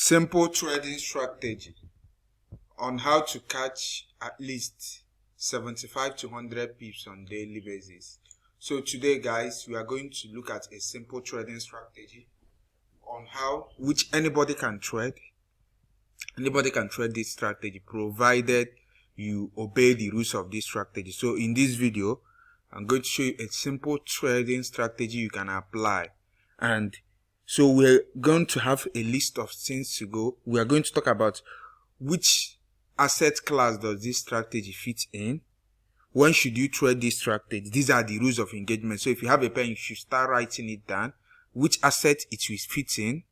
Simple trading strategy on how to catch at least 75 to 100 pips on daily basis. So today, guys, we are going to look at a simple trading strategy on which anybody can trade. Anybody can trade this strategy provided you obey the rules of this strategy. So in this video, I'm going to show you a simple trading strategy you can apply. And so we're going to have a list of things to go. We are going to talk about which asset class does this strategy fit in. When should you trade this strategy? These are the rules of engagement. So if you have a pen, you should start writing it down. Which asset it will fit in.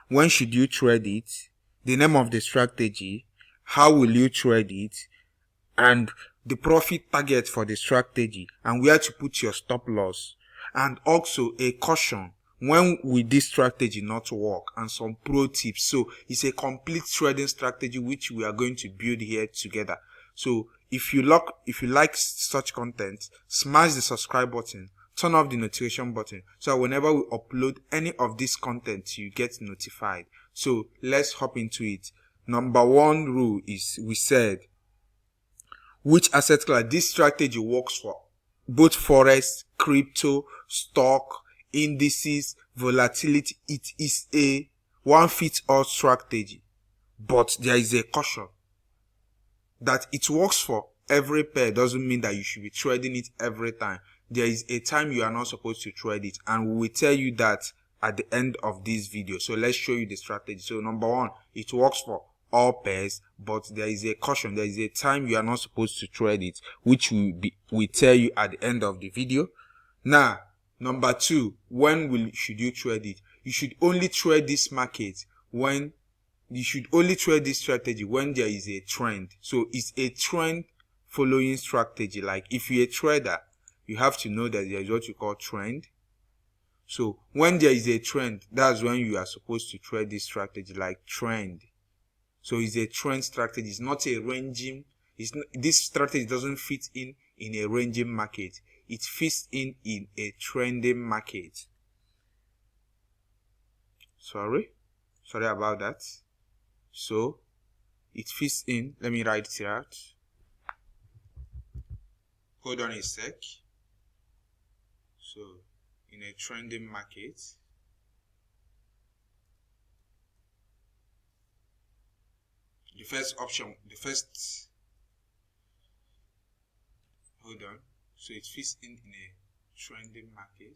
When should you trade it? The name of the strategy. How will you trade it? And the profit target for the strategy. And where to put your stop loss. And also a caution. When will this strategy not work, and some pro tips. So it's a complete trading strategy which we are going to build here together. So if you like such content, smash the subscribe button, turn off the notification button, so whenever we upload any of this content you get notified. So let's hop into it. Number one rule is, we said, which asset class. This strategy works for both forex, crypto, stock, indices, volatility. It is a one-fit-all strategy, but there is a caution that it works for every pair doesn't mean that you should be trading it every time. There is a time you are not supposed to trade it, and we will tell you that at the end of this video. So let's show you the strategy. So number one, it works for all pairs, but there is a caution. There is a time you are not supposed to trade it, which we tell you at the end of the video. Now, number two, should you trade it? You should only trade this market when you should only trade this strategy when there is a trend. So it's a trend following strategy. Like if you're a trader, you have to know that there is what you call trend. So when there is a trend, that's when you are supposed to trade this strategy, like trend. So it's a trend strategy. It's not a ranging. This strategy doesn't fit in a ranging market. It fits in a trending market. Sorry about that. So it fits in. Let me write it out. Hold on a sec. So in a trending market, hold on. So it fits in a trending market.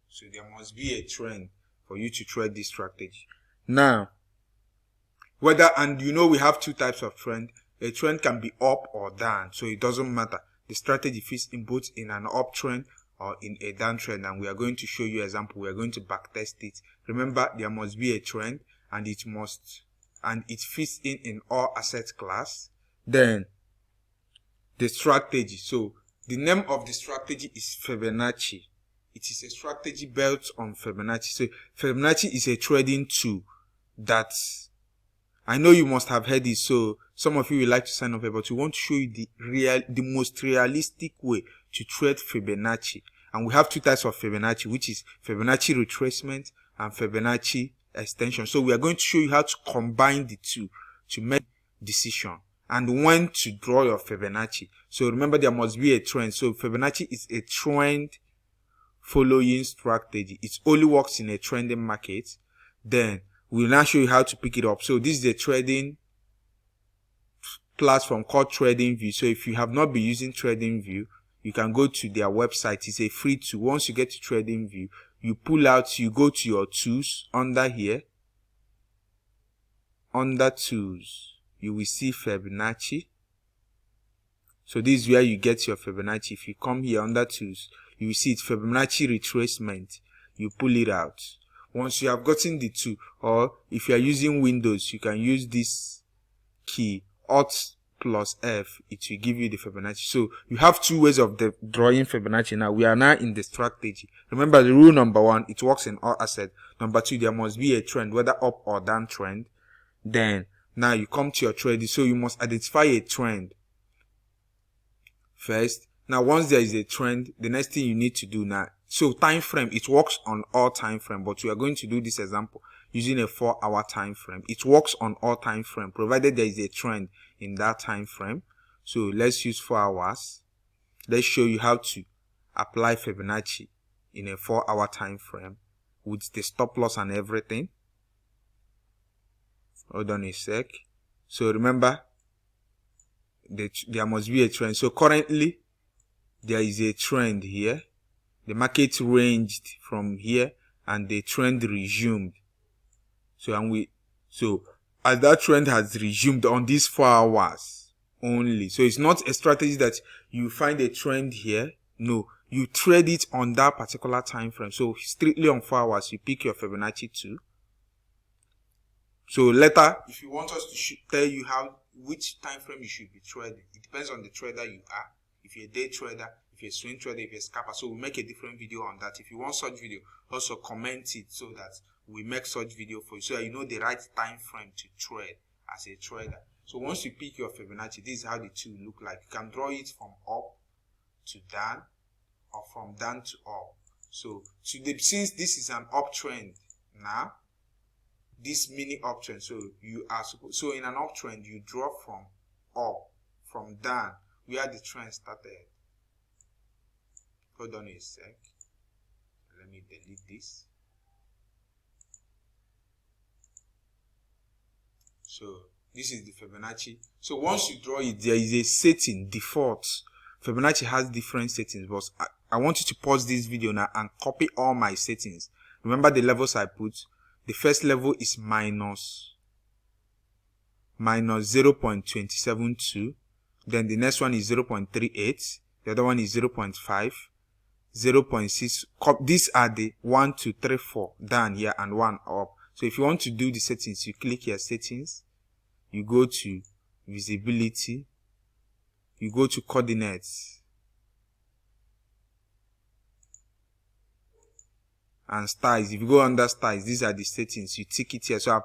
So there must be a trend for you to trade this strategy. Now, we have two types of trend. A trend can be up or down, so it doesn't matter. The strategy fits in both in an uptrend or in a downtrend, and we are going to show you example. We are going to backtest it. Remember, there must be a trend, and it fits in all asset class. Then the strategy. So the name of the strategy is Fibonacci. It is a strategy built on Fibonacci. So Fibonacci is a trading tool that I know you must have heard it. So some of you will like to sign up here, but we want to show you the most realistic way to trade Fibonacci. And we have two types of Fibonacci, which is Fibonacci retracement and Fibonacci extension. So we are going to show you how to combine the two to make decision and when to draw your Fibonacci. So remember, there must be a trend. So Fibonacci is a trend following strategy. It only works in a trending market. Then we'll now show you how to pick it up. So this is a trading platform called TradingView. So if you have not been using TradingView, you can go to their website. It's a free tool. Once you get to TradingView, you go to your tools under here. Under tools, you will see Fibonacci. So this is where you get your Fibonacci. If you come here under tools, you will see it, Fibonacci retracement. You pull it out. Once you have gotten the tool, or if you are using Windows, you can use this key, Alt plus F. It will give you the Fibonacci. So you have two ways of drawing Fibonacci. Now we are now in the strategy. Remember the rule number one, it works in all assets. Number two, there must be a trend, whether up or down trend. Then now you come to your trading. So you must identify a trend first. Now, once there is a trend, the next thing you need to do now, so time frame, it works on all time frame, but we are going to do this example using a 4-hour time frame. It works on all time frame, provided there is a trend in that time frame. So let's use 4 hours. Let's show you how to apply Fibonacci in a 4-hour time frame with the stop loss and everything. Hold on a sec. So remember, there must be a trend. So currently, there is a trend here. The market ranged from here and the trend resumed. So as that trend has resumed on these 4 hours only. So it's not a strategy that you find a trend here. No, you trade it on that particular time frame. So strictly on 4 hours, you pick your Fibonacci 2. So later, if you want us to tell you which time frame you should be trading, it depends on the trader you are. If you're a day trader, if you're a swing trader, if you're a scalper, so we'll make a different video on that. If you want such video, also comment it so that we make such video for you, so that you know the right time frame to trade as a trader. So once you pick your Fibonacci, this is how the two look like. You can draw it from up to down or from down to up. So since this is an uptrend now, this mini uptrend, so in an uptrend you draw from up, from down, where the trend started. Hold on a sec. Let me delete this. So this is the Fibonacci. So once you draw it, there is a setting, default. Fibonacci has different settings, but I want you to pause this video now and copy all my settings. Remember the levels I put. The first level is minus 0.272. Then the next one is 0.38. The other one is 0.5, 0.6. These are the 1, 2, 3, 4 down here and 1 up. So if you want to do the settings, you click here, settings. You go to visibility. You go to coordinates. And styles. If you go under styles, these are the settings. You tick it here. So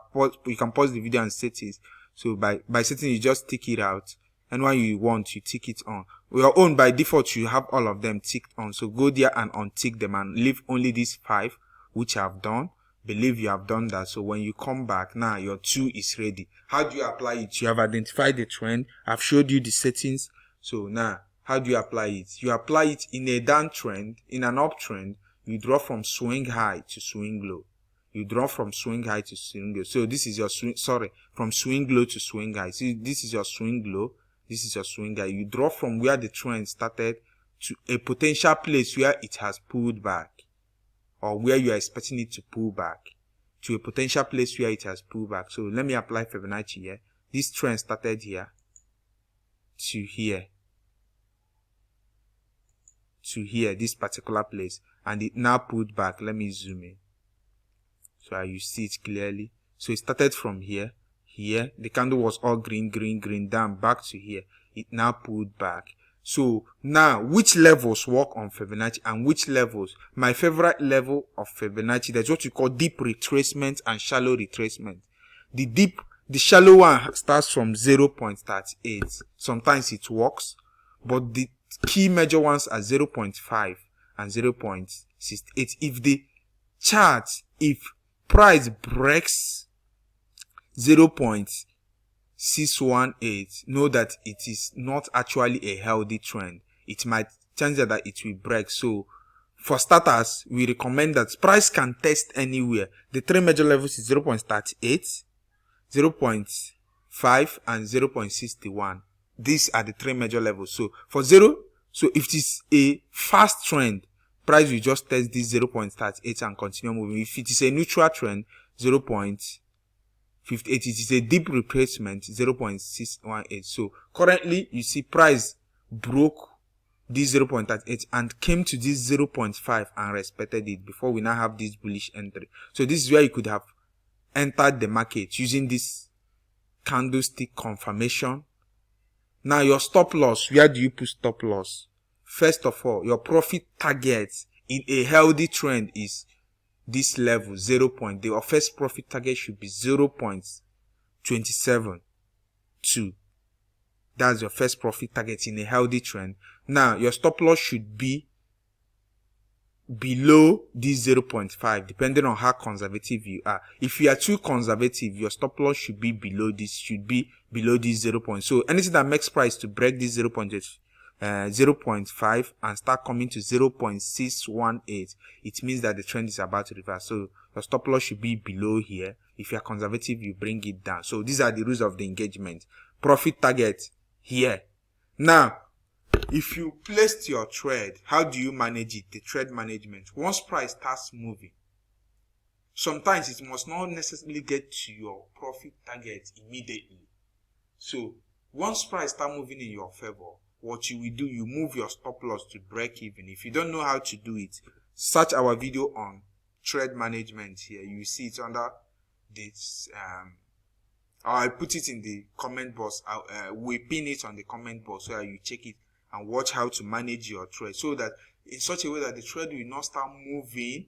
you can pause the video and set it. So by setting, you just tick it out. And when you want, you tick it on. Your own, by default, you have all of them ticked on. So go there and untick them and leave only these 5, which I've done. Believe you have done that. So when you come back, now your 2 is ready. How do you apply it? You have identified the trend. I've showed you the settings. So now, how do you apply it? You apply it in a downtrend, in an uptrend. You draw from swing high to swing low. You draw from swing high to swing low. So this is your from swing low to swing high. See, this is your swing low. This is your swing high. You draw from where the trend started to a potential place where it has pulled back, or where you are expecting it to pull back, to a potential place where it has pulled back. So let me apply Fibonacci here. This trend started here to here. To here, this particular place, and it now pulled back. Let me zoom in so you see it clearly. So it started from here. The candle was all green, down back to here. It now pulled back. So now, which levels work on Fibonacci and which levels? My favorite level of Fibonacci, that's what you call deep retracement and shallow retracement. The shallow one starts from 0.38. Sometimes it works, but the key major ones are 0.5 and 0.68. If the chart, if price breaks 0.618, know that it is not actually a healthy trend. It might change that it will break. So for starters, we recommend that price can test anywhere. The 3 major levels is 0.38, 0.5 and 0.61. These are the 3 major levels. So for so if it is a fast trend, price will just test this 0.38 and continue moving. If it is a neutral trend, 0.58. It is a deep retracement, 0.618. So currently, you see price broke this 0.38 and came to this 0.5 and respected it before we now have this bullish entry. So this is where you could have entered the market using this candlestick confirmation. Now your stop loss, where do you put stop loss? First of all, your profit target in a healthy trend is this level, 0. The first profit target should be 0.272. That's your first profit target in a healthy trend. Now, your stop loss should be below this 0.5, depending on how conservative you are. If you are too conservative, your stop loss should be below this, So anything that makes price to break this 0.5 and start coming to 0.618, it means that the trend is about to reverse. So your stop loss should be below here. If you are conservative, you bring it down. So these are the rules of the engagement. Profit target here. Now, if you placed your trade, how do you manage it? The trade management. Once price starts moving, sometimes it must not necessarily get to your profit target immediately. So once price start moving in your favor, what you will do, you move your stop loss to break even. If you don't know how to do it, search our video on trade management here. You see it under this. I'll put it in the comment box. We pin it on the comment box so that you check it and watch how to manage your trade, so that in such a way that the trade will not start moving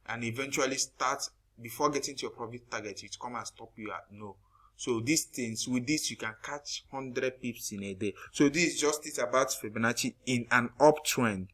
and eventually start, before getting to your profit target, it come and stop you at no. So these things, with this you can catch 100 pips in a day. So this is just it about Fibonacci in an uptrend.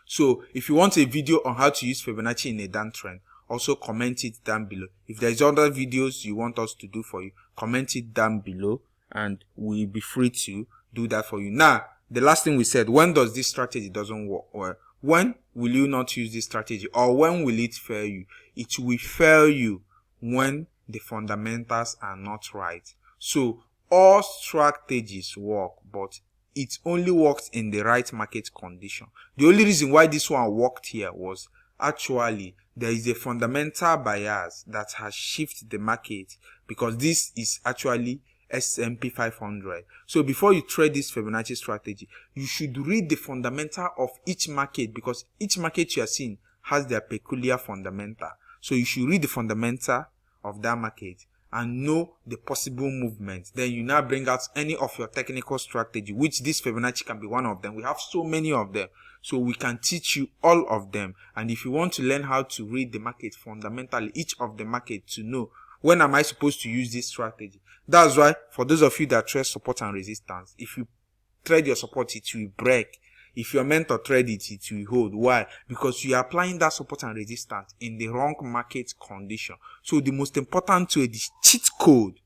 So if you want a video on how to use Fibonacci in a downtrend, also comment it down below. If there's other videos you want us to do for you, comment it down below and we'll be free to do that for you. Now, the last thing we said, when does this strategy doesn't work? Or when will you not use this strategy? Or when will it fail you? It will fail you when the fundamentals are not right. So all strategies work, but it only works in the right market condition. The only reason why this one worked here was actually there is a fundamental bias that has shifted the market, because this is actually S&P 500. So before you trade this Fibonacci strategy, you should read the fundamental of each market, because each market you are seeing has their peculiar fundamental. So you should read the fundamental of that market and know the possible movement. Then you now bring out any of your technical strategy, which this Fibonacci can be one of them. We have so many of them, so we can teach you all of them. And if you want to learn how to read the market fundamentally, each of the market, to know when am I supposed to use this strategy. That's why for those of you that trade support and resistance, if you trade your support, it will break. If you're meant to trade it, it will hold. Why? Because you are applying that support and resistance in the wrong market condition. So the most important way, the cheat code,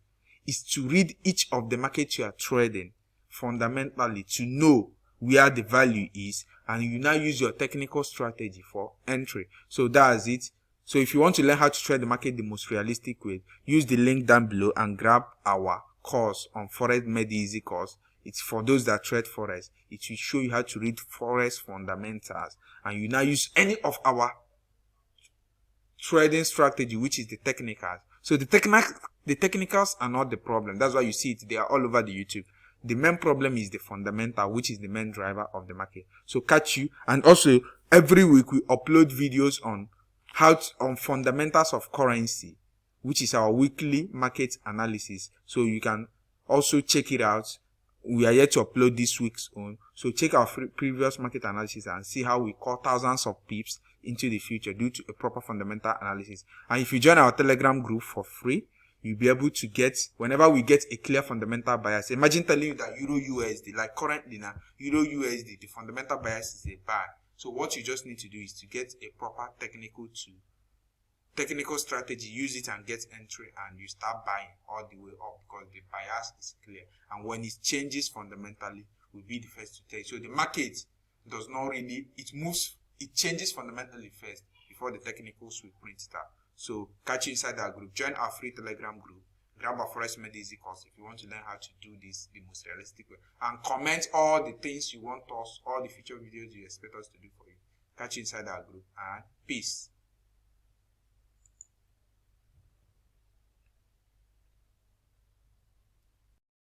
is to read each of the markets you are trading fundamentally to know where the value is, and you now use your technical strategy for entry. So that's it. So if you want to learn how to trade the market the most realistic way, use the link down below and grab our course on Forex Made Easy course. It's for those that trade Forex. It will show you how to read Forex fundamentals, and you now use any of our trading strategy, which is the technicals. So the technicals are not the problem. That's why you see it. They are all over the YouTube. The main problem is the fundamental, which is the main driver of the market. So catch you. And also every week we upload videos on on fundamentals of currency, which is our weekly market analysis. So you can also check it out. We are yet to upload this week's own. So check our previous market analysis and see how we call thousands of pips into the future due to a proper fundamental analysis. And if you join our Telegram group for free, you'll be able to get, whenever we get a clear fundamental bias. Imagine telling you that Euro USD, like currently now, Euro USD, the fundamental bias is a buy. So what you just need to do is to get a proper technical strategy, use it and get entry, and you start buying all the way up, because the bias is clear. And when it changes fundamentally, we'll be the first to tell you. So the market does not really, it changes fundamentally first before the technicals will print it out. So catch you inside our group. Join our free Telegram group. Grab our Forex Made Easy course if you want to learn how to do this the most realistic way. And comment all the things you want us, all the future videos you expect us to do for you. Catch you inside our group, and peace.